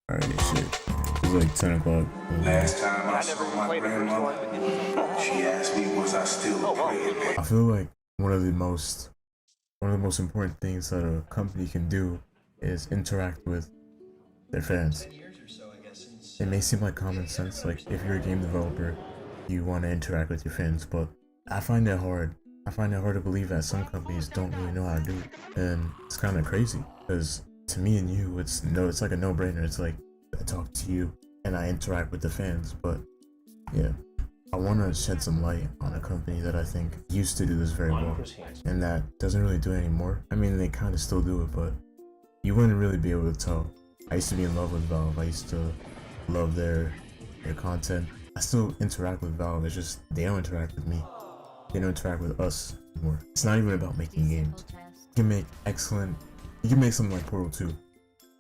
Alright, shit. It's like 10 o'clock. Last time I saw my grandmother, she asked me was I still praying. I feel like one of the most important things that a company can do is interact with their fans. It may seem like common sense, like if you're a game developer, you want to interact with your fans, but I find it hard. I find it hard to believe that some companies don't really know how to do it, and it's kind of crazy because to me and you, it's like a no-brainer. It's like I talk to you and I interact with the fans, but yeah, I want to shed some light on a company that I think used to do this very well and that doesn't really do it anymore. I mean, they kind of still do it, but you wouldn't really be able to tell. I used to be in love with Valve. I used to love their content. I still interact with Valve. It's just they don't interact with me. They don't interact with us anymore. It's not even about making games. You can make excellent. You can make something like Portal 2,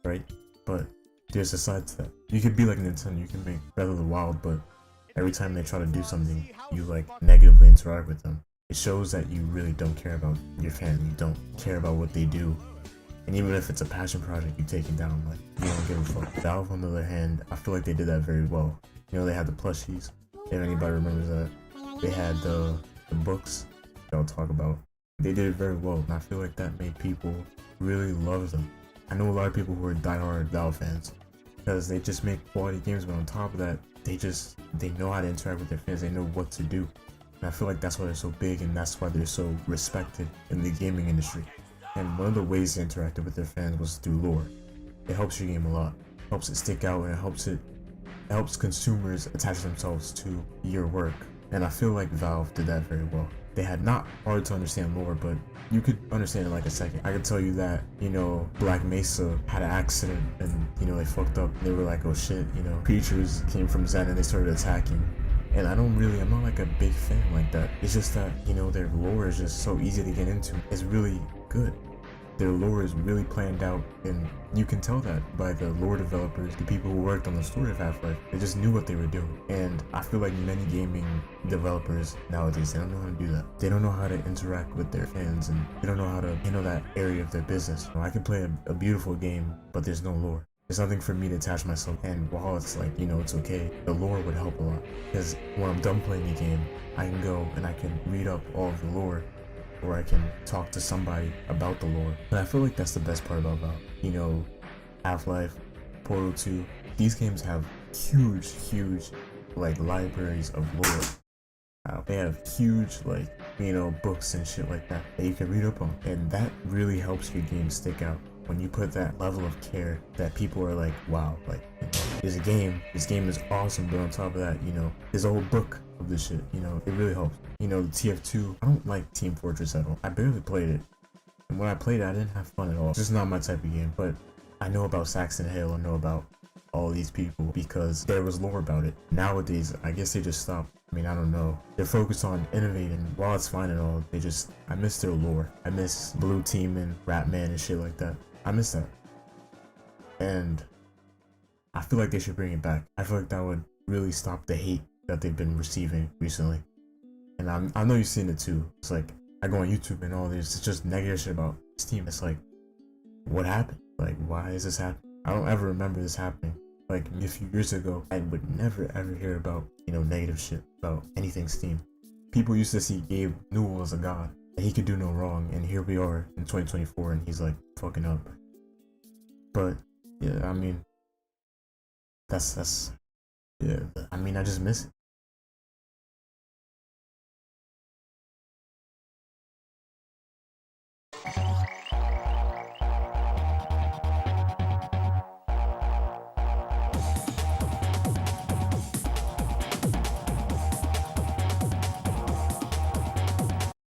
right? But there's a side to that. You could be like Nintendo. You can make Breath of the Wild, but every time they try to do something, you like negatively interact with them. It shows that you really don't care about your fans. You don't care about what they do. And even if it's a passion project, you take it down. Like, you don't give a fuck. Valve, on the other hand, I feel like they did that very well. You know, they had the plushies. If anybody remembers that, they had the books they'll talk about. They did it very well, and I feel like that made people really love them. I know a lot of people who are diehard Valve fans because they just make quality games, but on top of that, they know how to interact with their fans. They know what to do, and I feel like that's why they're so big, and that's why they're so respected in the gaming industry. And one of the ways they interacted with their fans was through lore. It helps your game a lot. It helps it stick out, and it helps consumers attach themselves to your work. And I feel like Valve did that very well. They had not hard to understand lore, but you could understand it in like a second. I could tell you that, Black Mesa had an accident and, they fucked up. They were like, oh shit, creatures came from Zen and they started attacking. And I'm not like a big fan like that. It's just that, their lore is just so easy to get into. It's really good. Their lore is really planned out, and you can tell that by the lore developers, the people who worked on the story of Half-Life. They just knew what they were doing. And I feel like many gaming developers nowadays, they don't know how to do that. They don't know how to interact with their fans, and they don't know how to handle that area of their business. I can play a beautiful game, but there's no lore. There's nothing for me to attach myself, and while it's like, it's okay, the lore would help a lot. Because when I'm done playing the game, I can go and I can read up all of the lore, or I can talk to somebody about the lore. And I feel like that's the best part about Valve. Half-Life, Portal 2, these games have huge, like, libraries of lore. They have huge, like, books and shit like that you can read up on. And that really helps your game stick out. When you put that level of care that people are like, wow, like, there's a game, this game is awesome, but on top of that, there's a whole book of this shit, it really helps. The TF2, I don't like Team Fortress at all. I barely played it. And when I played it, I didn't have fun at all. It's just not my type of game, but I know about Saxon Hale, I know about all these people because there was lore about it. Nowadays, I guess they just stopped. I don't know. They're focused on innovating. While it's fine and all, I miss their lore. I miss Blue Team and Ratman and shit like that. I miss that. And I feel like they should bring it back. I feel like that would really stop the hate that they've been receiving recently. And I know you've seen it too. It's like, I go on YouTube and all this, it's just negative shit about Steam. It's like, what happened? Like, why is this happening? I don't ever remember this happening. Like, a few years ago, I would never ever hear about, negative shit about anything Steam. People used to see Gabe Newell as a god, and he could do no wrong, and here we are in 2024, and he's like, fucking up. But, yeah, that's, yeah, I just miss it.